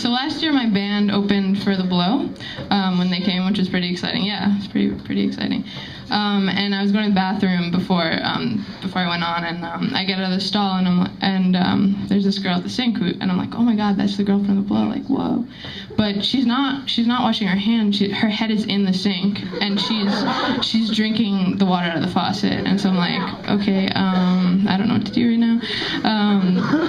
So last year my band opened for The Blow when they came, which was pretty exciting. Yeah, it's pretty exciting. And I was going to the bathroom before I went on, and I get out of the stall, and there's this girl at the sink, and I'm like, oh my God, that's the girl from The Blow, like, whoa. But she's not washing her hands. Her head is in the sink, and she's drinking the water out of the faucet. And so I'm like, okay, I don't know what to do right now.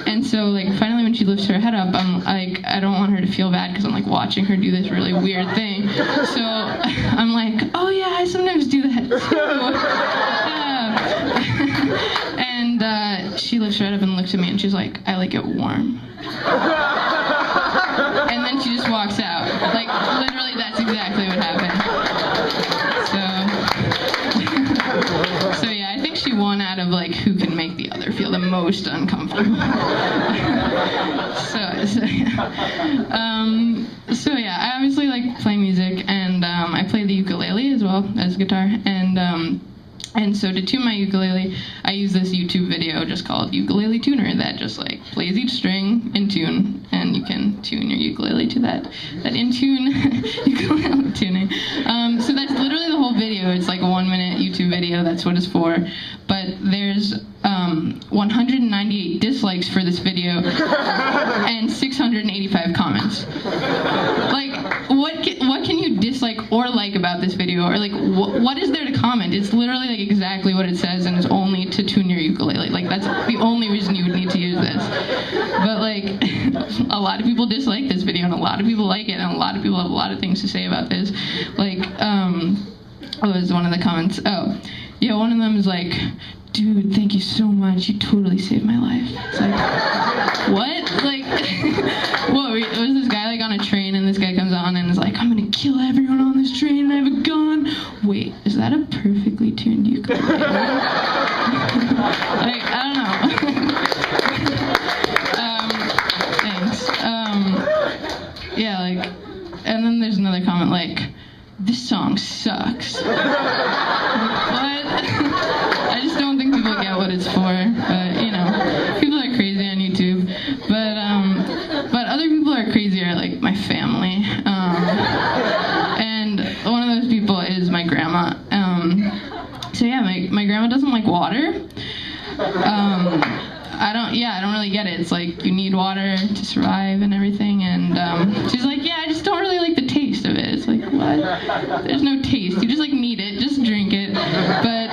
And so like finally when she lifts her head up, I'm like, I don't want her to feel bad because I'm like watching her do this really weird thing. So I'm like, oh yeah, I sometimes do that too. Yeah. And she lifts her head up and looks at me, and she's like, I like it warm. And then she just walks out. Like, literally, that's exactly what happened. So yeah, I think she won out of, like, who can make the other feel the most uncomfortable. So yeah, I obviously like playing music, and I play the ukulele as well as guitar, and so to tune my ukulele, I use this YouTube video just called Ukulele Tuner that just like plays each string in tune, and you can tune your ukulele to that in tune ukulele tuning. So that's literally the whole video. It's like a 1-minute YouTube video. That's what it's for. But there's 198 dislikes for this video and 685 comments. Like, what can you dislike or like about this video, or like what is there to comment? It's literally like exactly what it says, and it's only to tune your ukulele. Like, that's the only reason you would need to use this. But like, a lot of people dislike this video, and a lot of people like it, and a lot of people have a lot of things to say about this. Like, what was one of the comments? Oh, yeah, one of them is like, dude, thank you so much. You totally saved my life. It's like, what? Like, what? It was this guy like on a train, and this guy comes on and is like, I'm gonna kill everyone on this train, and I have a gun. Wait, is that a perfectly tuned ukulele? Like, I don't know. Thanks. Yeah, like, and then there's another comment like, this song sucks. Like, what? I just don't think people get what it's for, but, you know, people are crazy on YouTube, but other people are crazier, like my family, and one of those people is my grandma. So yeah, my grandma doesn't like water. I don't really get it. It's like, you need water to survive and everything, and she's like, yeah, I just don't really like the taste of it. It's like, what? There's no taste. You just like need it. Just drink it. But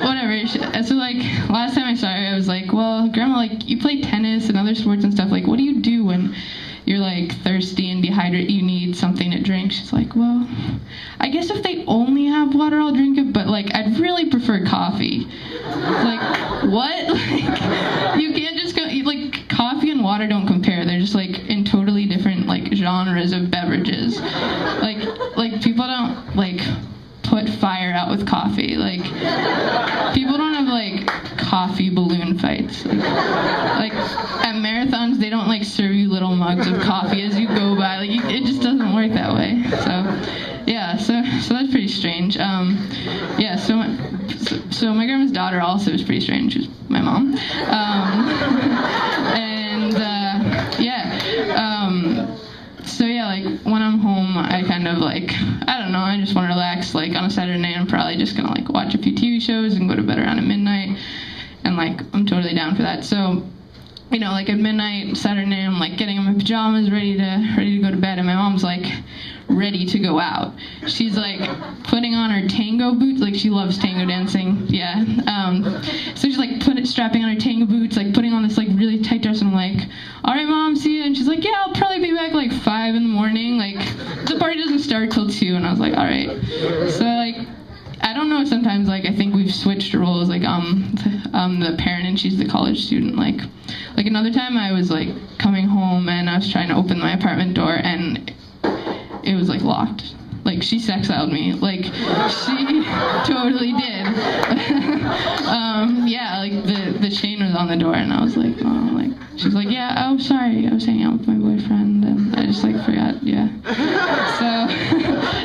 whatever. So like, last time I saw her, I was like, well, Grandma, like, you play tennis and other sports and stuff. Like, what do you do when you're like thirsty and dehydrated? You need something to drink. She's like, well, I guess if they only have water, I'll drink it. But like, I'd really prefer coffee. Like, what? Like, you can't just go, like, coffee and water don't compare. They're just like in totally different like genres of beverages. Like people don't like put fire out with coffee. Like, people don't have like coffee balloon fights. Like at marathons, they don't like serve you little mugs of coffee as you go by. Like, it just doesn't work that way. So yeah, so that's pretty strange. Yeah, so my grandma's daughter also is pretty strange. She's my mom. So yeah, like, when I'm home, I kind of like, I don't know, I just want to relax. Like, on a Saturday night, I'm probably just gonna like watch a few TV shows and go to bed around at midnight, and like, I'm totally down for that. So, you know, like at midnight, Saturday night, I'm like getting in my pajamas, ready to go to bed, and my mom's like ready to go out. She's like putting on her tango boots, like she loves tango dancing, yeah. So she's like strapping on her tango boots, like putting on this like really tight dress, and I'm like, all right, Mom, see ya. And she's like, yeah, I'll probably be back like 5 in the morning. Like, the party doesn't start till 2, and I was like, all right. So like, I don't know, sometimes like I think we've switched roles, like I'm the parent and she's the college student. Like another time I was like coming home and I was trying to open my apartment door and it was like locked. Like, she sexiled me. Like, she totally did. Yeah, like the chain was on the door and I was like, oh, like, she's like, yeah, oh, sorry, I was hanging out with my boyfriend and I just like forgot, yeah. So,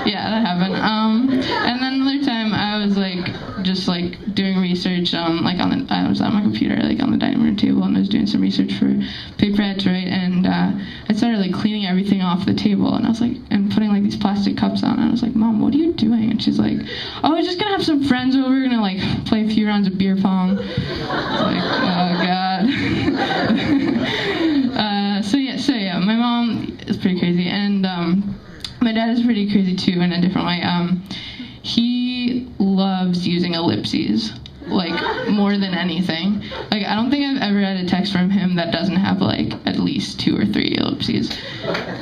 yeah, that happened. And then another time I was like, just like doing research, like I was on my computer, like on the dining room table, and I was doing some research for a paper paper I had to write, and I started like cleaning everything off the table, and I was like, and putting like these plastic cups on, and I was like, Mom, what are you doing? And she's like, oh, we're just gonna have some friends over, we're gonna like play a few rounds of beer pong. I was like, oh god. So yeah, my mom is pretty crazy, and my dad is pretty crazy too in a different way. He loves using ellipses, like, more than anything. Like, I don't think I've ever had a text from him that doesn't have, like, at least 2 or 3 ellipses.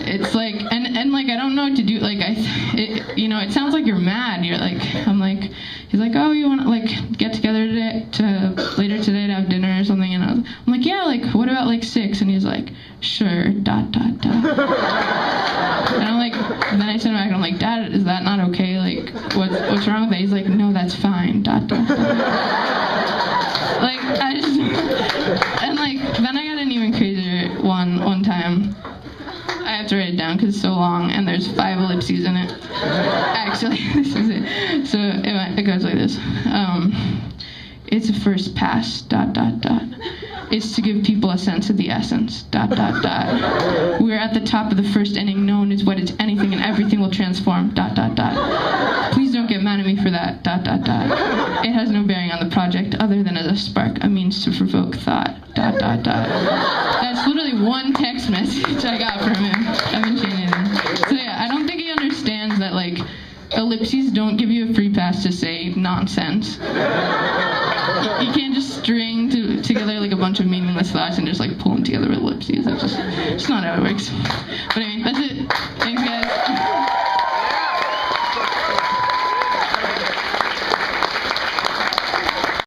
It's like, and like, I don't know what to do. Like, it sounds like you're mad. You're like, he's like, oh, you want to, like, get together later today to have dinner or something? And I'm like, yeah, like, what about, like, 6? And he's like, sure, ... And I'm like, then I send him back and I'm like, Dad, is that not okay? Like, what's wrong with that? He's like, no, that's fine, ... Like, I just, and like, then I got an even crazier one time. I have to write it down because it's so long, and there's 5 ellipses in it. Actually, this is it. So it goes like this. It's a first pass, ... It's to give people a sense of the essence, ... We're at the top of the first inning, known as what is anything and everything will transform, ... Please don't get mad at me for that, ... It has no bearing on the project other than as a spark, a means to provoke thought, ... That's literally one text message I got from him. I haven't changed anything. So yeah, I don't think he understands that, like, ellipses don't give you a free pass to say nonsense. You can't just string together like a bunch of meaningless thoughts and just like pull them together with ellipses. It's just not how it works. But anyway, that's it.